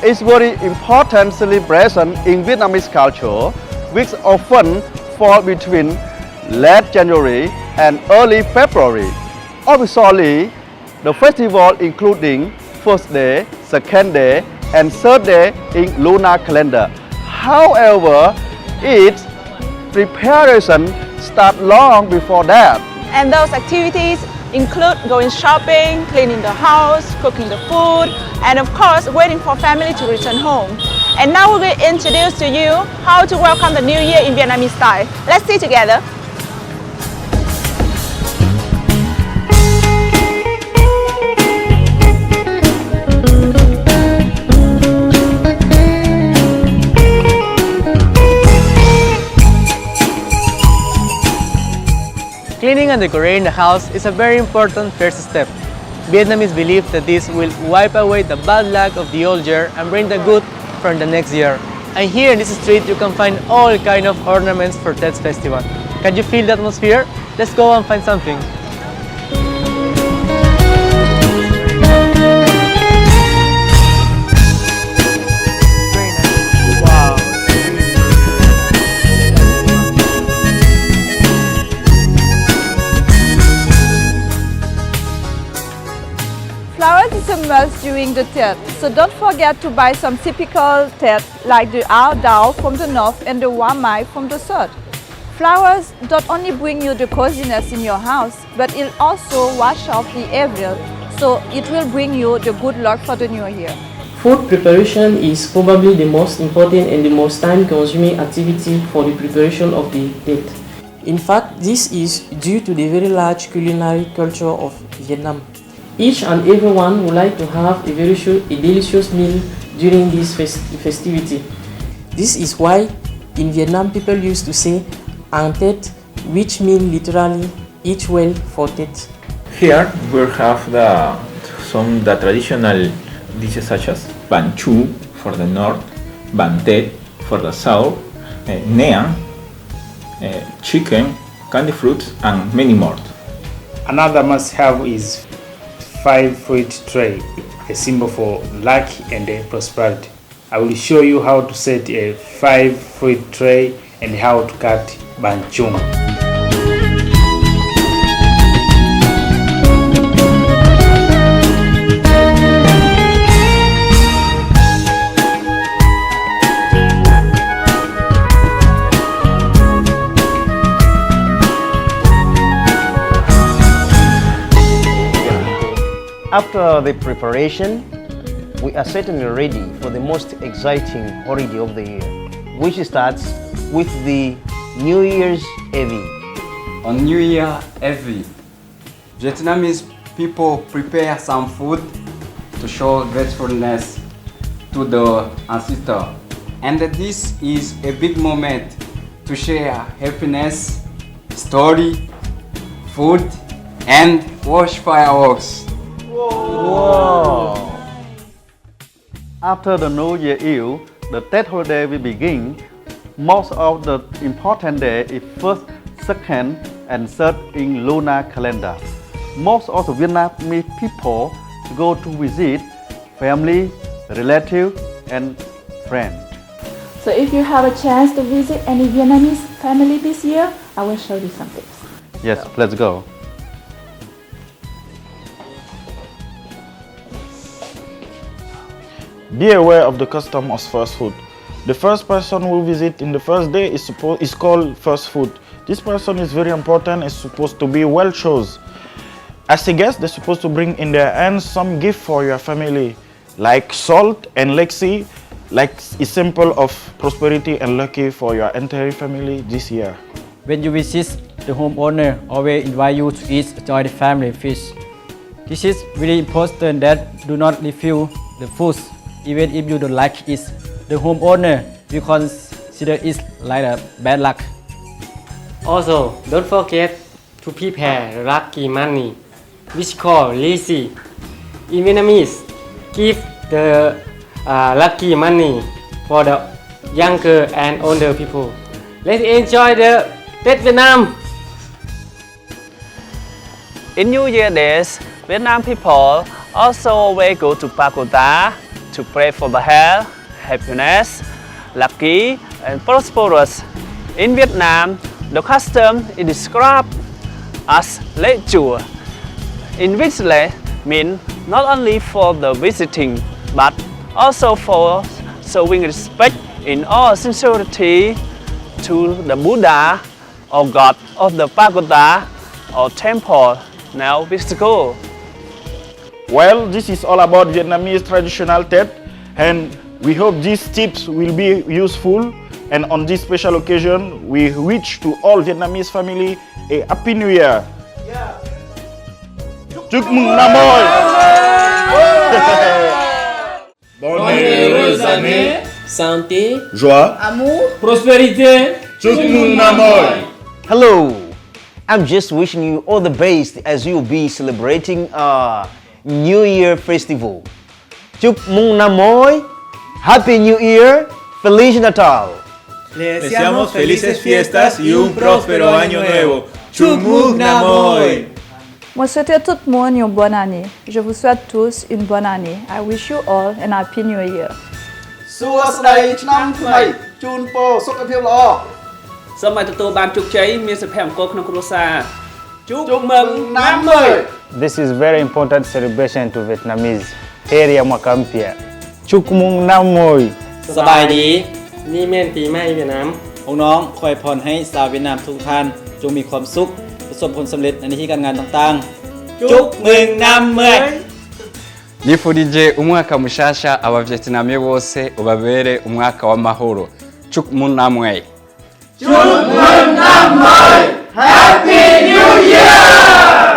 is very important celebration in Vietnamese culture, which often fall between late January and early February. Officially, the festival including first day, second day, and third day in lunar calendar. However, its preparation start long before that. And those activities include going shopping, cleaning the house, cooking the food, and of course waiting for family to return home. And now we will introduce to you how to welcome the new year in Vietnamese style. Let's see together. Cleaning and decorating the house is a very important first step. Vietnamese believe that this will wipe away the bad luck of the old year and bring the good from the next year. And here in this street you can find all kind of ornaments for Ted's festival. Can you feel the atmosphere? Let's go and find something. Flowers is a must during the Tet, so don't forget to buy some typical Tet like the Ao Dao from the north and the Hoa Mai from the south. Flowers don't only bring you the coziness in your house, but it also wash off the evil, so it will bring you the good luck for the new year. Food preparation is probably the most important and the most time-consuming activity for the preparation of the Tet. In fact, this is due to the very large culinary culture of Vietnam. Each and everyone would like to have a delicious meal during this festivity. This is why in Vietnam people used to say "ăn Tết," which means literally "eat well for Tết." Here we have some traditional dishes such as bánh chu for the north, bánh tét for the south, neang, chicken, candy fruits, and many more. Another must-have is 5-fruit tray, a symbol for luck and prosperity. I will show you how to set a 5-fruit tray and how to cut bánh chung. After the preparation, we are certainly ready for the most exciting holiday of the year, which starts with the New Year's Eve. On New Year Eve, Vietnamese people prepare some food to show gratefulness to the ancestor. And this is a big moment to share happiness, story, food, and watch fireworks. Wow. After the New Year Eve, the Tết holiday will begin. Most of the important days is first, second, and third in lunar calendar. Most of the Vietnamese people go to visit family, relatives, and friends. So if you have a chance to visit any Vietnamese family this year, I will show you some tips. Yes, let's go. Be aware of the custom of first food. The first person who visit in the first day is called first food. This person is very important, is supposed to be well chosen. As a guest, they're supposed to bring in their hands some gift for your family, like salt and lexi, like a symbol of prosperity and lucky for your entire family this year. When you visit the homeowner, always invite you to eat join the family feast. This is really important that do not refuse the food, even if you don't like it. The homeowner will consider it like a bad luck. Also, don't forget to prepare lucky money, which called lisi. In Vietnamese, give the lucky money for the younger and older people. Let's enjoy the Tết Vietnam! In New Year days, Vietnam people also always go to Pagoda to pray for the health, happiness, lucky and prosperous. In Vietnam, the custom is described as lễ chùa, in which lễ means not only for the visiting but also for showing respect in all sincerity to the Buddha or God of the pagoda or temple now visible. Well, this is all about Vietnamese traditional Tết, and we hope these tips will be useful. And on this special occasion, we wish to all Vietnamese family a Happy New Year. Chúc mừng năm mới. Bonne heureuse année, santé, Joie. Amour. prospérité. Chúc mừng năm mới. Hello, I'm just wishing you all the best as you'll be celebrating our New Year festival. Chúc mừng năm mới, Happy New Year, Feliz Natal. Les deseamos felices fiestas y un próspero año nuevo. Chúc mừng năm mới. Moi souhaite à tout le monde une bonne année. Je vous souhaite tous une bonne année. I wish you all an happy new year. សួស្តីឆ្នាំថ្មីជូនពរសុខភាពល្អ សូមឲ្យទទួលបានជោគជ័យមានសុភមង្គលក្នុងគ្រួសារជូ ជុំមឹងណាំមើល This is very important celebration to Vietnamese. Heri ya mwaka mpya. Chúc mừng năm mới. สบายดีนี่แม่นปีใหม่เวียดนาม น้องๆขอให้พรให้ชาวเวียดนามทุกท่านจงมีความสุขประสบผลสำเร็จในหน้าที่การงานต่างๆจุกมึงนำเมือง Nifurije umwaka mushasha abavietnamie bose ubabere umwaka w'amahoro. Chuk mun namwe. Happy New Year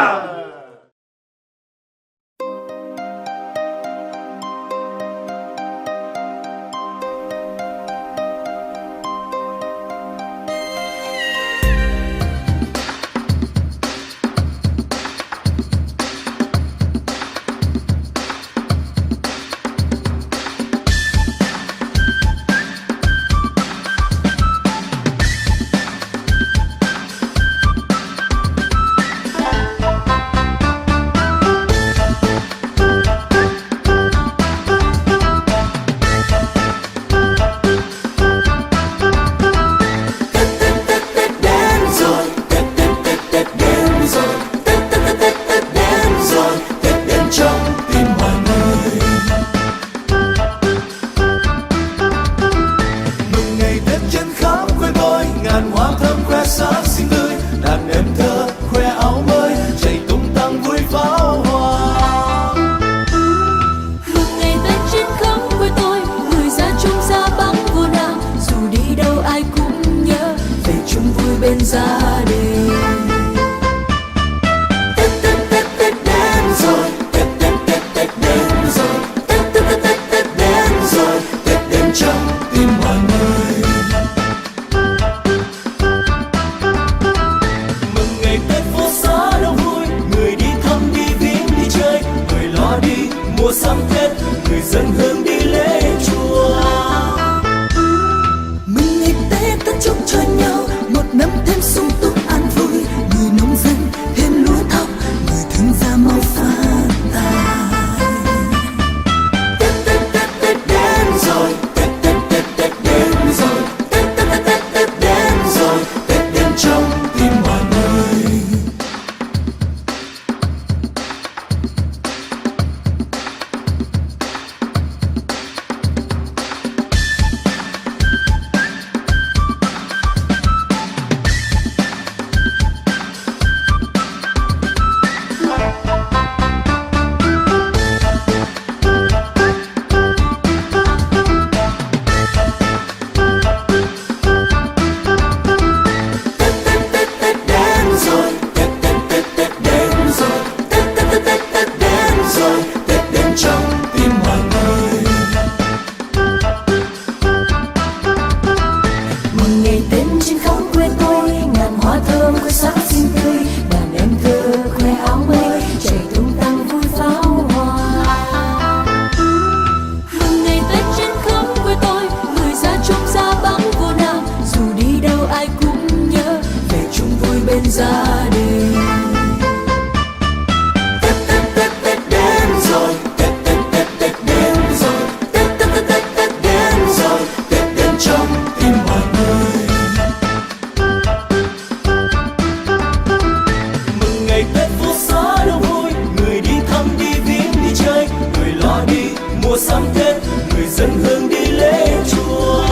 sắm Tết, người dân hương đi lễ chùa.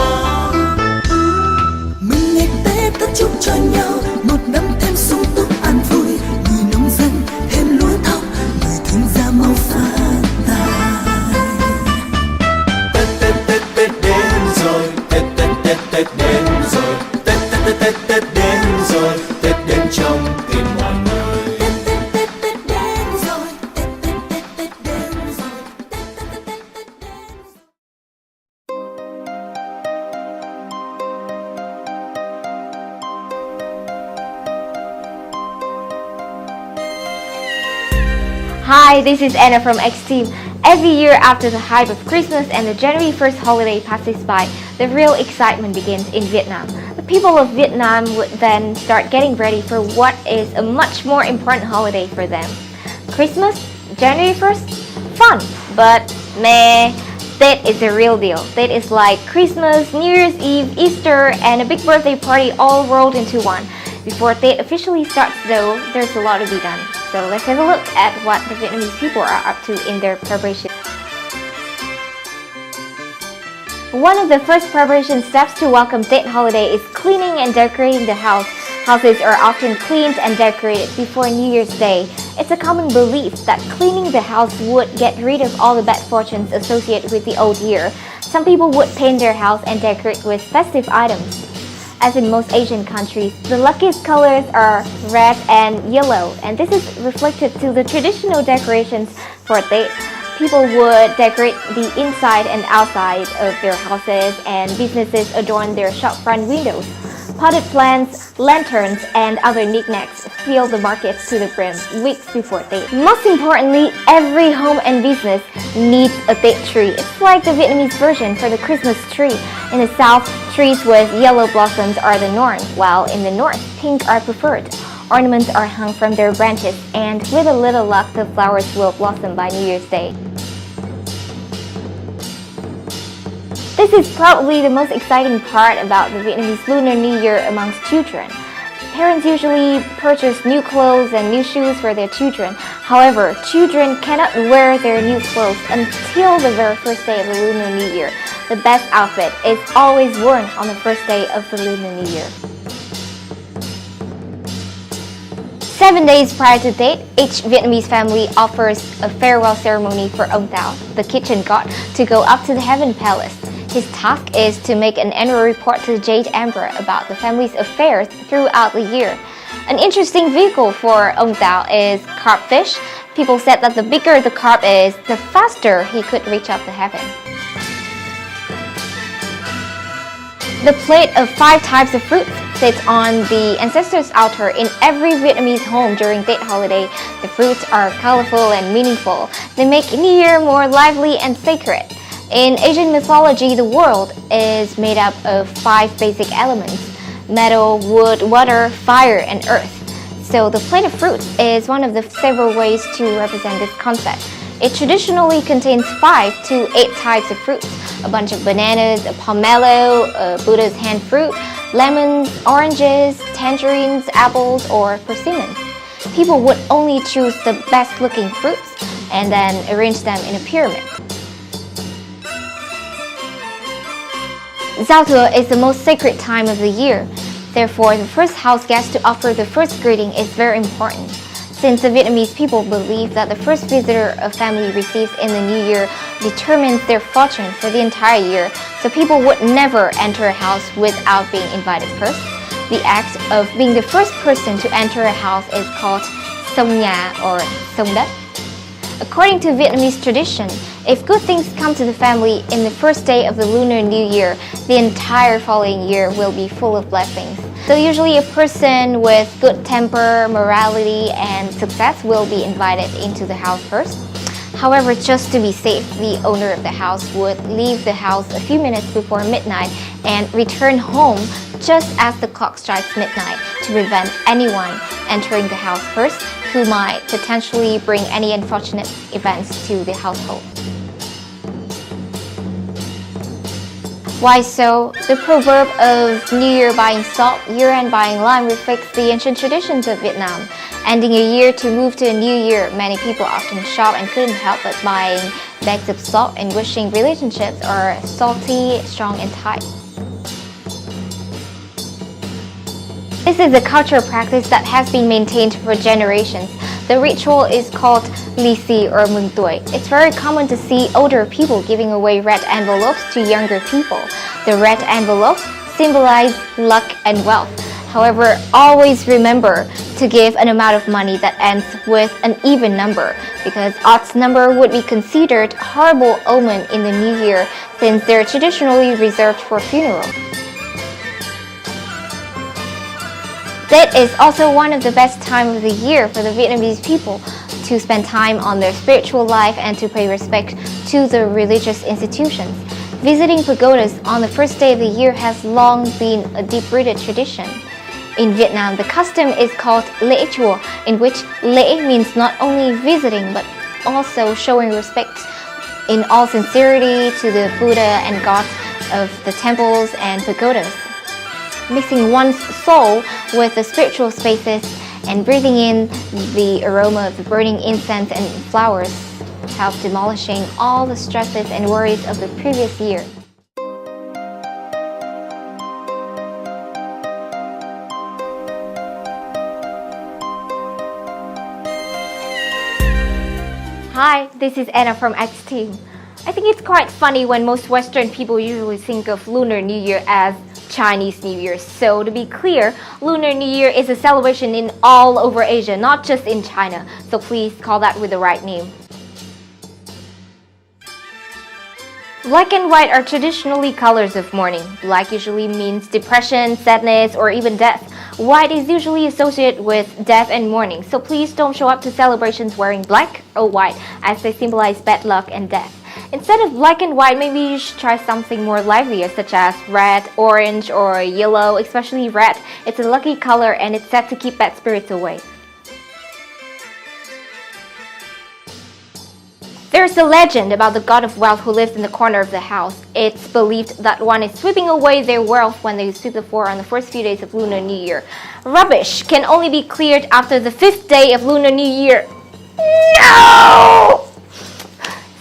Mừng ngày Tết ta chúc cho nhau một năm thêm sung túc an vui, người nông dân thêm lúa thóc, người thương gia mau phát tài. Tết Tết Tết Tết đến rồi, Tết Tết Tết Tết đến rồi, Tết Tết Tết Tết Tết đến rồi, Tết đến trong tim mọi người. Tết Tết Tết Tết đến rồi, Tết Tết Tết Tết đến rồi, Tết Tết Tết Tết Tết đến rồi. Hi, this is Anna from X Team. Every year after the hype of Christmas and the January 1st holiday passes by, the real excitement begins in Vietnam. The people of Vietnam would then start getting ready for what is a much more important holiday for them. Christmas, January 1st, fun, but meh, Tết is the real deal. Tết is like Christmas, New Year's Eve, Easter, and a big birthday party all rolled into one. Before Tết officially starts though, there's a lot to be done. So let's have a look at what the Vietnamese people are up to in their preparation. One of the first preparation steps to welcome Tết holiday is cleaning and decorating the house. Houses are often cleaned and decorated before New Year's Day. It's a common belief that cleaning the house would get rid of all the bad fortunes associated with the old year. Some people would paint their house and decorate with festive items. As in most Asian countries, the luckiest colors are red and yellow, and this is reflected to the traditional decorations for Tết. People would decorate the inside and outside of their houses, and businesses adorn their shop front windows. Potted plants, lanterns, and other knickknacks fill the markets to the brim weeks before Tết. Most importantly, every home and business needs a Tết tree. It's like the Vietnamese version for the Christmas tree. In the south, trees with yellow blossoms are the norm, while in the north, pink are preferred. Ornaments are hung from their branches, and with a little luck, the flowers will blossom by New Year's Day. This is probably the most exciting part about the Vietnamese Lunar New Year amongst children. Parents usually purchase new clothes and new shoes for their children. However, children cannot wear their new clothes until the very first day of the Lunar New Year. The best outfit is always worn on the first day of the Lunar New Year. 7 days prior to Tết, each Vietnamese family offers a farewell ceremony for Ông Táo, the kitchen god, to go up to the Heaven Palace. His task is to make an annual report to the Jade Emperor about the family's affairs throughout the year. An interesting vehicle for Ông Táo is carp fish. People said that the bigger the carp is, the faster he could reach up to heaven. The plate of 5 types of fruit sits on the ancestors' altar in every Vietnamese home during Tết holiday. The fruits are colorful and meaningful. They make New Year more lively and sacred. In Asian mythology, the world is made up of 5 basic elements: metal, wood, water, fire, and earth. So the plate of fruits is one of the several ways to represent this concept. It traditionally contains 5 to 8 types of fruits: a bunch of bananas, a pomelo, a Buddha's hand fruit, lemons, oranges, tangerines, apples, or persimmons. People would only choose the best looking fruits and then arrange them in a pyramid. Giao Thừa is the most sacred time of the year. Therefore, the first house guest to offer the first greeting is very important. Since the Vietnamese people believe that the first visitor a family receives in the new year determines their fortune for the entire year, so people would never enter a house without being invited first. The act of being the first person to enter a house is called Sông Nhà or Sông Đất. According to Vietnamese tradition, if good things come to the family in the first day of the Lunar New Year, the entire following year will be full of blessings. So usually a person with good temper, morality, and success will be invited into the house first. However, just to be safe, the owner of the house would leave the house a few minutes before midnight and return home just as the clock strikes midnight to prevent anyone entering the house first who might potentially bring any unfortunate events to the household. Why so? The proverb of New Year buying salt, year-end buying lime reflects the ancient traditions of Vietnam. Ending a year to move to a new year, many people often shop and couldn't help but buying bags of salt and wishing relationships are salty, strong, and tight. This is a cultural practice that has been maintained for generations. The ritual is called Li Si or Mừng Tuổi. It's very common to see older people giving away red envelopes to younger people. The red envelopes symbolize luck and wealth. However, always remember to give an amount of money that ends with an even number, because odd number would be considered horrible omen in the new year since they're traditionally reserved for funerals. That is also one of the best time of the year for the Vietnamese people to spend time on their spiritual life and to pay respect to the religious institutions. Visiting pagodas on the first day of the year has long been a deep-rooted tradition. In Vietnam, the custom is called lễ chùa, in which lễ means not only visiting but also showing respect in all sincerity to the Buddha and gods of the temples and pagodas. Mixing one's soul with the spiritual spaces and breathing in the aroma of the burning incense and flowers helps demolishing all the stresses and worries of the previous year. Hi, this is Anna from X Team. I think it's quite funny when most Western people usually think of Lunar New Year as Chinese New Year. So to be clear, Lunar New Year is a celebration in all over Asia, not just in China. So please call that with the right name. Black and white are traditionally colors of mourning. Black usually means depression, sadness, or even death. White is usually associated with death and mourning. So please don't show up to celebrations wearing black or white, as they symbolize bad luck and death. Instead of black and white, maybe you should try something more livelier, such as red, orange, or yellow, especially red. It's a lucky color and it's said to keep bad spirits away. There's a legend about the god of wealth who lives in the corner of the house. It's believed that one is sweeping away their wealth when they sweep the floor on the first few days of Lunar New Year. Rubbish can only be cleared after the 5th day of Lunar New Year. No!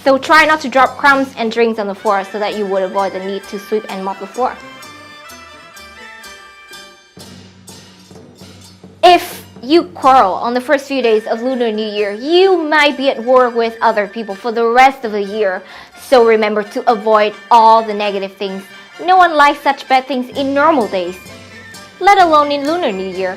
So try not to drop crumbs and drinks on the floor so that you would avoid the need to sweep and mop the floor. If you quarrel on the first few days of Lunar New Year, you might be at war with other people for the rest of the year. So remember to avoid all the negative things. No one likes such bad things in normal days, let alone in Lunar New Year.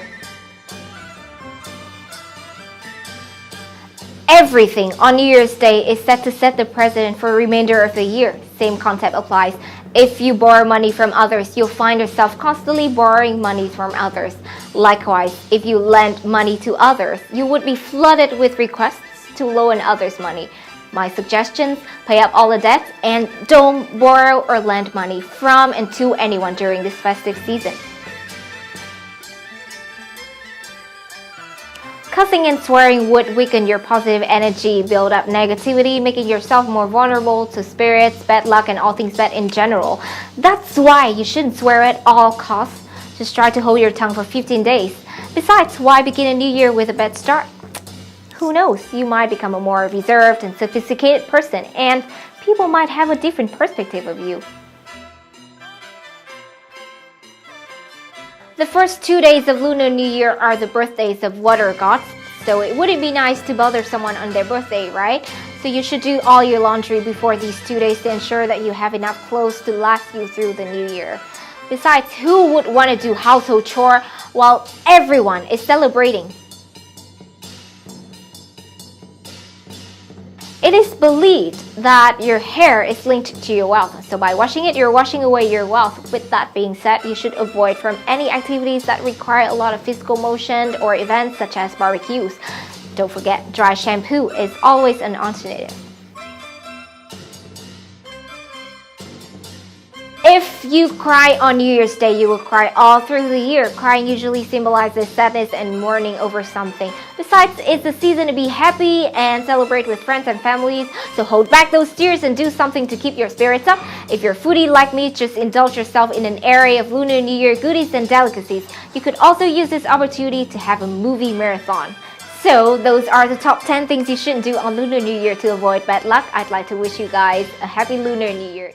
Everything on New Year's Day is set to set the precedent for the remainder of the year. Same concept applies. If you borrow money from others, you'll find yourself constantly borrowing money from others. Likewise, if you lend money to others, you would be flooded with requests to loan others money. My suggestions: pay up all the debts and don't borrow or lend money from and to anyone during this festive season. Cussing and swearing would weaken your positive energy, build up negativity, making yourself more vulnerable to spirits, bad luck, and all things bad in general. That's why you shouldn't swear at all costs. Just try to hold your tongue for 15 days. Besides, why begin a new year with a bad start? Who knows, you might become a more reserved and sophisticated person, and people might have a different perspective of you. The first 2 days of Lunar New Year are the birthdays of water gods, so it wouldn't be nice to bother someone on their birthday, right? So you should do all your laundry before these 2 days to ensure that you have enough clothes to last you through the new year. Besides, who would want to do household chore while everyone is celebrating? It is believed that your hair is linked to your wealth, so by washing it, you're washing away your wealth. With that being said, you should avoid from any activities that require a lot of physical motion or events such as barbecues. Don't forget, dry shampoo is always an alternative. If you cry on New Year's Day, you will cry all through the year. Crying usually symbolizes sadness and mourning over something. Besides, it's a season to be happy and celebrate with friends and families, so hold back those tears and do something to keep your spirits up. If you're a foodie like me, just indulge yourself in an array of Lunar New Year goodies and delicacies. You could also use this opportunity to have a movie marathon. So those are the top 10 things you shouldn't do on Lunar New Year to avoid bad luck. I'd like to wish you guys a happy Lunar New Year.